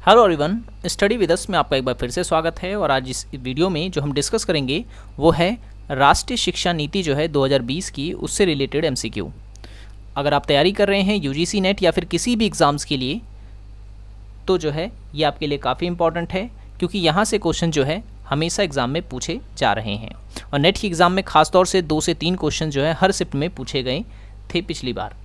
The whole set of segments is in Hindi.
Hello everyone, study with us में आपका एक बार फिर से स्वागत है। और आज इस वीडियो में जो हम डिस्कस करेंगे वो है राष्ट्रीय शिक्षा नीति जो है 2020 की, उससे रिलेटेड एमसीक्यू। अगर आप तैयारी कर रहे हैं यूजीसी नेट या फिर किसी भी एग्ज़ाम्स के लिए तो जो है ये आपके लिए काफ़ी इंपॉर्टेंट है, क्योंकि यहाँ से क्वेश्चन जो है हमेशा एग्ज़ाम में पूछे जा रहे हैं। और नेट की एग्ज़ाम में खासतौर से 2 से 3 क्वेश्चन जो है हर शिफ्ट में पूछे गए थे पिछली बार,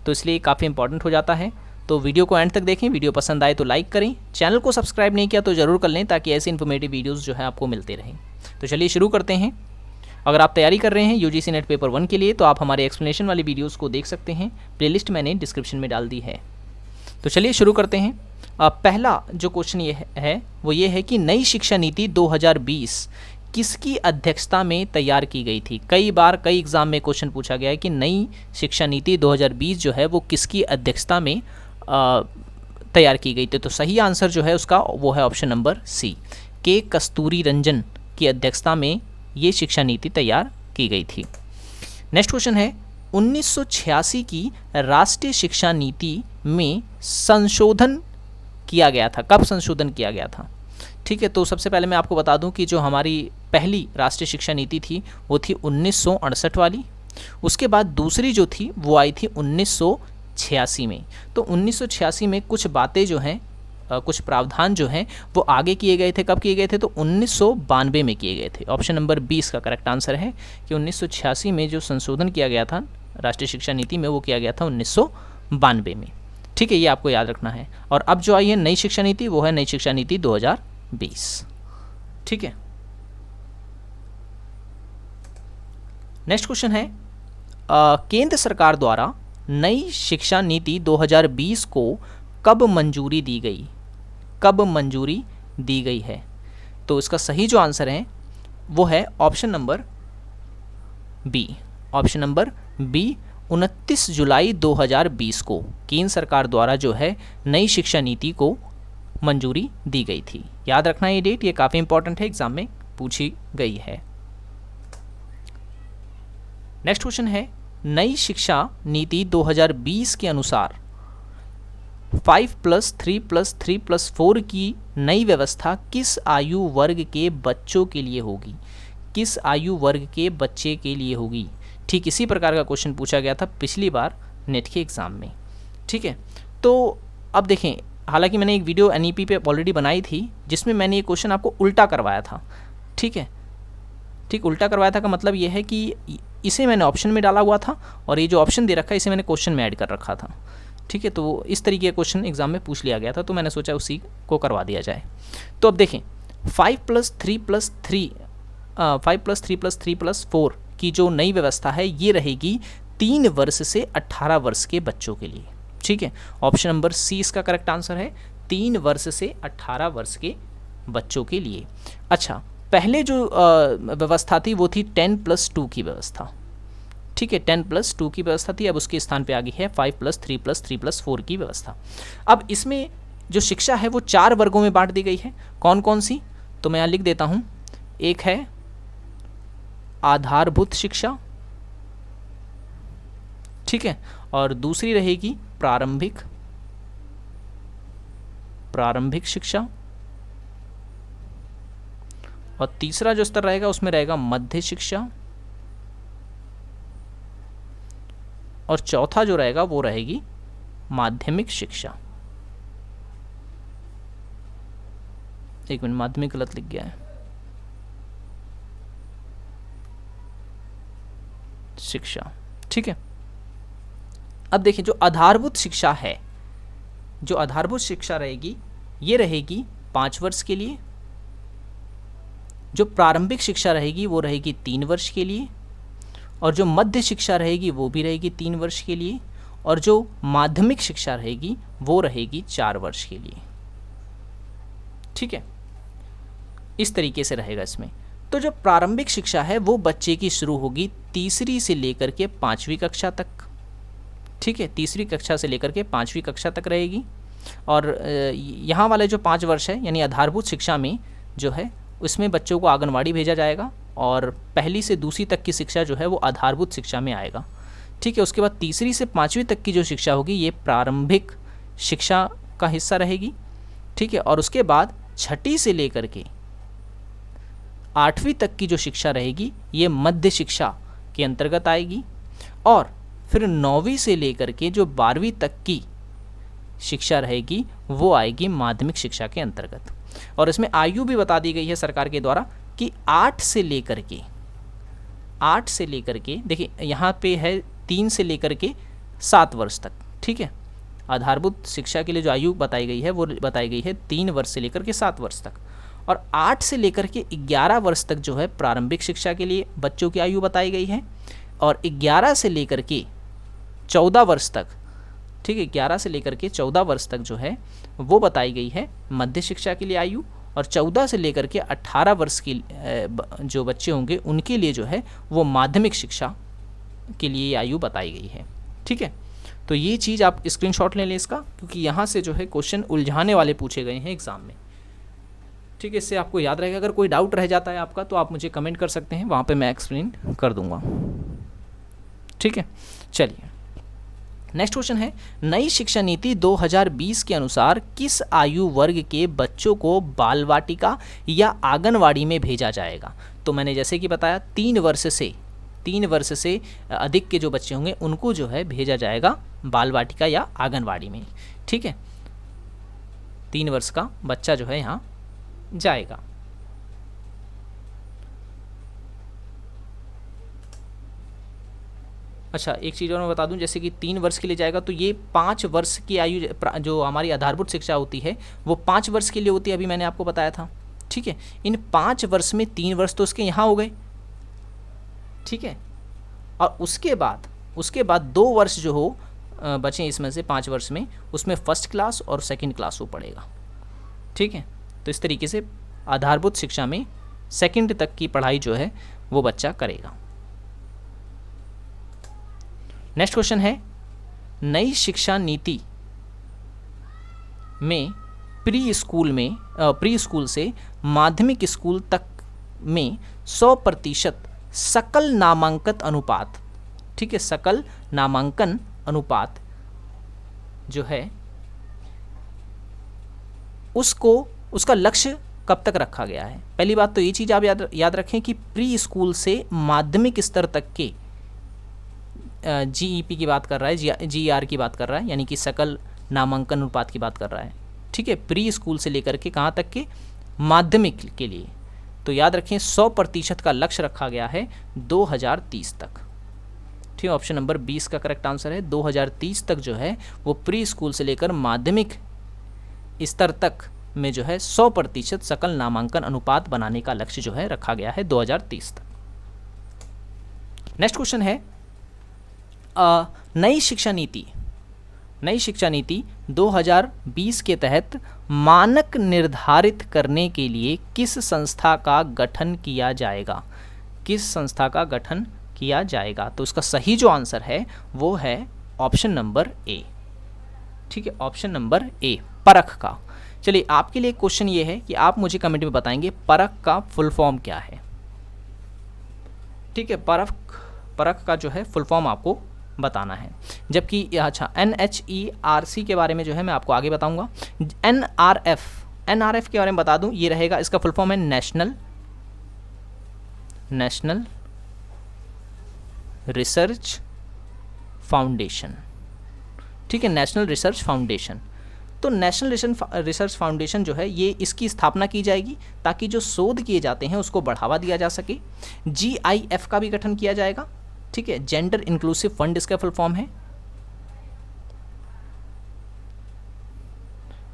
तो इसलिए काफ़ी इंपॉर्टेंट हो जाता है। तो वीडियो को एंड तक देखें, वीडियो पसंद आए तो लाइक करें, चैनल को सब्सक्राइब नहीं किया तो ज़रूर कर लें ताकि ऐसे इन्फॉर्मेटिव वीडियोस जो है आपको मिलते रहें। तो चलिए शुरू करते हैं। अगर आप तैयारी कर रहे हैं यूजीसी नेट पेपर 1 के लिए तो आप हमारे एक्सप्लेनेशन वाली वीडियोस को देख सकते हैं, प्लेलिस्ट मैंने डिस्क्रिप्शन में डाल दी है। तो चलिए शुरू करते हैं। पहला जो क्वेश्चन ये है वो ये है कि नई शिक्षा नीति 2020 किसकी अध्यक्षता में तैयार की गई थी। कई बार कई एग्ज़ाम में क्वेश्चन पूछा गया है कि नई शिक्षा नीति 2020 जो है वो किसकी अध्यक्षता में तैयार की गई थी। तो सही आंसर जो है उसका वो है ऑप्शन नंबर सी, के कस्तूरी रंजन की अध्यक्षता में ये शिक्षा नीति तैयार की गई थी। नेक्स्ट क्वेश्चन है 1986 की राष्ट्रीय शिक्षा नीति में संशोधन किया गया था। कब संशोधन किया गया था? ठीक है, तो सबसे पहले मैं आपको बता दूं कि जो हमारी पहली राष्ट्रीय शिक्षा नीति थी वो थी 1968 वाली। उसके बाद दूसरी जो थी वो आई थी 1986 में। तो 1986 में कुछ बातें जो हैं, कुछ प्रावधान जो हैं वो आगे किए गए थे। कब किए गए थे? तो 1992 में किए गए थे। ऑप्शन नंबर 20 का करेक्ट आंसर है कि 1986 में जो संशोधन किया गया था राष्ट्रीय शिक्षा नीति में वो किया गया था 1992 में। ठीक है, ये आपको याद रखना है। और अब जो आई है नई शिक्षा नीति वो है नई शिक्षा नीति 2020। ठीक है, नेक्स्ट क्वेश्चन है केंद्र सरकार द्वारा नई शिक्षा नीति 2020 को कब मंजूरी दी गई? कब मंजूरी दी गई है? तो इसका सही जो आंसर है वो है option number B. Option number B, 29 जुलाई 2020 को केंद्र सरकार द्वारा जो है नई शिक्षा नीति को मंजूरी दी गई थी। याद रखना ये डेट, ये काफ़ी इंपॉर्टेंट है, एग्जाम में पूछी गई है। नेक्स्ट क्वेश्चन है नई शिक्षा नीति 2020 के अनुसार 5+3+3+4 की नई व्यवस्था किस आयु वर्ग के बच्चों के लिए होगी? किस आयु वर्ग के बच्चे के लिए होगी? ठीक इसी प्रकार का क्वेश्चन पूछा गया था पिछली बार नेट के एग्ज़ाम में। ठीक है, तो अब देखें, हालांकि मैंने एक वीडियो एनईपी पे ऑलरेडी बनाई थी जिसमें मैंने ये क्वेश्चन आपको उल्टा करवाया था। ठीक है, ठीक उल्टा करवाया था का मतलब ये है कि इसे मैंने ऑप्शन में डाला हुआ था और ये जो ऑप्शन दे रखा है इसे मैंने क्वेश्चन में ऐड कर रखा था। ठीक है, तो इस तरीके का क्वेश्चन एग्जाम में पूछ लिया गया था, तो मैंने सोचा उसी को करवा दिया जाए। तो अब देखें 5+3+3+4 की जो नई व्यवस्था है ये रहेगी 3 वर्ष से 18 वर्ष के बच्चों के लिए। ठीक है, ऑप्शन नंबर सी इसका करेक्ट आंसर है, 3 वर्ष से 18 वर्ष के बच्चों के लिए। अच्छा, पहले जो व्यवस्था थी वो थी 10+2 की व्यवस्था। ठीक है, 10+2 की व्यवस्था थी, अब उसके स्थान पे आ गई है 5+3+3+4 की व्यवस्था। अब इसमें जो शिक्षा है वो 4 वर्गों में बांट दी गई है। कौन कौन सी? तो मैं यहाँ लिख देता हूँ। एक है आधारभूत शिक्षा, ठीक है, और दूसरी रहेगी प्रारंभिक शिक्षा, और तीसरा जो स्तर रहेगा उसमें रहेगा मध्य शिक्षा, और चौथा जो रहेगा वो रहेगी माध्यमिक शिक्षा। एक मिनट, माध्यमिक गलत लिख गया है, शिक्षा। ठीक है, अब देखिए जो आधारभूत शिक्षा है, जो आधारभूत शिक्षा रहेगी ये रहेगी 5 वर्ष के लिए। जो प्रारंभिक शिक्षा रहेगी वो रहेगी 3 वर्ष के लिए, और जो मध्य शिक्षा रहेगी वो भी रहेगी 3 वर्ष के लिए, और जो माध्यमिक शिक्षा रहेगी वो रहेगी 4 वर्ष के लिए। ठीक है, इस तरीके से रहेगा इसमें। तो जो प्रारंभिक शिक्षा है वो बच्चे की शुरू होगी 3री से लेकर के 5वीं कक्षा तक। ठीक है, 3री कक्षा से लेकर के 5वीं कक्षा तक रहेगी। और यहाँ वाले जो 5 वर्ष है यानी आधारभूत शिक्षा में जो है उसमें बच्चों को आंगनवाड़ी भेजा जाएगा, और 1ली से 2री तक की शिक्षा जो है वो आधारभूत शिक्षा में आएगा। ठीक है, उसके बाद 3री से 5वीं तक की जो शिक्षा होगी ये प्रारंभिक शिक्षा का हिस्सा रहेगी। ठीक है। और उसके बाद छठी से लेकर के 8वीं तक की जो शिक्षा रहेगी ये मध्य शिक्षा के अंतर्गत आएगी, और फिर 9वीं से लेकर के जो 12वीं तक की शिक्षा रहेगी वो आएगी माध्यमिक शिक्षा के अंतर्गत। और इसमें आयु भी बता दी गई है सरकार के द्वारा कि 8 से लेकर के देखिए यहाँ पे है 3 से लेकर के 7 वर्ष तक, ठीक है। आधारभूत शिक्षा के लिए जो आयु बताई गई है वो बताई गई है 3 वर्ष से लेकर के 7 वर्ष तक, और 8 से लेकर के 11 वर्ष तक जो है प्रारंभिक शिक्षा के लिए बच्चों की आयु बताई गई है, और 11 से लेकर के 14 वर्ष तक, ठीक है, 11 से लेकर के 14 वर्ष तक जो है वो बताई गई है मध्य शिक्षा के लिए आयु, और 14 से लेकर के 18 वर्ष की जो बच्चे होंगे उनके लिए जो है वो माध्यमिक शिक्षा के लिए आयु बताई गई है, ठीक है। तो ये चीज़ आप स्क्रीनशॉट ले लें इसका, क्योंकि यहाँ से जो है क्वेश्चन उलझाने वाले पूछे गए हैं एग्ज़ाम में, ठीक है। इससे आपको याद रहेगा। अगर कोई डाउट रह जाता है आपका तो आप मुझे कमेंट कर सकते हैं, वहाँ पे मैं एक्सप्लेन कर दूँगा, ठीक है। चलिए नेक्स्ट क्वेश्चन है, नई शिक्षा नीति 2020 के अनुसार किस आयु वर्ग के बच्चों को बाल वाटिका या आंगनवाड़ी में भेजा जाएगा? तो मैंने जैसे कि बताया 3 वर्ष से अधिक के जो बच्चे होंगे उनको जो है भेजा जाएगा बाल वाटिका या आंगनवाड़ी में, ठीक है। 3 वर्ष का बच्चा जो है यहाँ जाएगा। अच्छा, एक चीज़ और मैं बता दूं, जैसे कि 3 वर्ष के लिए जाएगा तो ये 5 वर्ष की आयु जो हमारी आधारभूत शिक्षा होती है वो 5 वर्ष के लिए होती है, अभी मैंने आपको बताया था, ठीक है। इन 5 वर्ष में 3 वर्ष तो उसके यहाँ हो गए, ठीक है। और उसके बाद 2 वर्ष जो हो बचे इसमें से 5 वर्ष में, उसमें फर्स्ट क्लास और सेकंड क्लास वो पढ़ेगा, ठीक है। तो इस तरीके से आधारभूत शिक्षा में सेकंड तक की पढ़ाई जो है वो बच्चा करेगा। नेक्स्ट क्वेश्चन है, नई शिक्षा नीति में प्री स्कूल से माध्यमिक स्कूल तक में 100% सकल नामांकन अनुपात, ठीक है, सकल नामांकन अनुपात जो है उसका लक्ष्य कब तक रखा गया है? पहली बात तो ये चीज़ आप याद रखें कि प्री स्कूल से माध्यमिक स्तर तक के GEP की बात कर रहा है, GER की बात कर रहा है, यानी कि सकल नामांकन अनुपात की बात कर रहा है, ठीक है। प्री स्कूल से लेकर के कहाँ तक के? माध्यमिक के लिए। तो याद रखें 100% का लक्ष्य रखा गया है 2030 तक, ठीक है। ऑप्शन नंबर 20 का करेक्ट आंसर है। 2030 तक जो है वो प्री स्कूल से लेकर माध्यमिक स्तर तक में जो है 100% सकल नामांकन अनुपात बनाने का लक्ष्य जो है रखा गया है 2030 तक। नेक्स्ट क्वेश्चन है, नई शिक्षा नीति 2020 के तहत मानक निर्धारित करने के लिए किस संस्था का गठन किया जाएगा? किस संस्था का गठन किया जाएगा? तो उसका सही जो आंसर है वो है ऑप्शन नंबर ए, ठीक है, ऑप्शन नंबर ए, परख का। चलिए आपके लिए क्वेश्चन ये है कि आप मुझे कमेंट में बताएंगे परख का फुल फॉर्म क्या है, ठीक है। परख का जो है फुल फॉर्म आपको बताना है। जबकि अच्छा, NHERC के बारे में जो है मैं आपको आगे बताऊंगा। NRF के बारे में बता दूं, ये रहेगा, इसका फुल फॉर्म है नेशनल रिसर्च फाउंडेशन, ठीक है, नेशनल रिसर्च फाउंडेशन। तो नेशनल रिसर्च फाउंडेशन जो है ये इसकी स्थापना की जाएगी ताकि जो शोध किए जाते हैं उसको बढ़ावा दिया जा सके। GIF का भी गठन किया जाएगा, ठीक है, जेंडर इंक्लूसिव फंड इसका फुल फॉर्म है।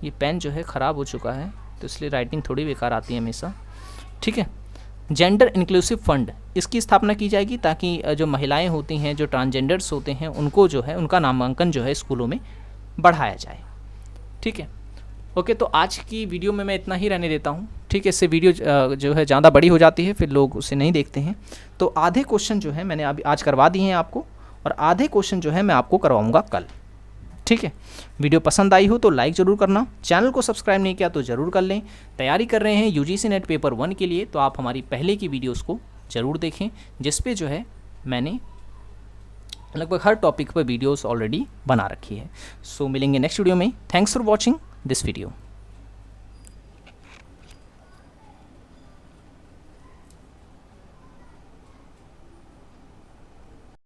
ये पेन जो है ख़राब हो चुका है तो इसलिए राइटिंग थोड़ी बेकार आती है हमेशा, ठीक है। जेंडर इंक्लूसिव फंड इसकी स्थापना की जाएगी ताकि जो महिलाएं होती हैं, जो ट्रांसजेंडर्स होते हैं, उनको जो है उनका नामांकन जो है स्कूलों में बढ़ाया जाए, ठीक है। ओके, तो आज की वीडियो में मैं इतना ही रहने देता हूँ, ठीक है। इससे वीडियो जो है ज़्यादा बड़ी हो जाती है, फिर लोग उसे नहीं देखते हैं। तो आधे क्वेश्चन जो है मैंने अभी आज करवा दिए हैं आपको, और आधे क्वेश्चन जो है मैं आपको करवाऊँगा कल, ठीक है। वीडियो पसंद आई हो तो लाइक ज़रूर करना, चैनल को सब्सक्राइब नहीं किया तो ज़रूर कर लें। तैयारी कर रहे हैं UGC नेट पेपर 1 के लिए तो आप हमारी पहले की वीडियोज़ को ज़रूर देखें, जिस पे जो है मैंने लगभग हर टॉपिक पर वीडियोज़ ऑलरेडी बना रखी है। सो मिलेंगे नेक्स्ट वीडियो में। Thanks for watching this video.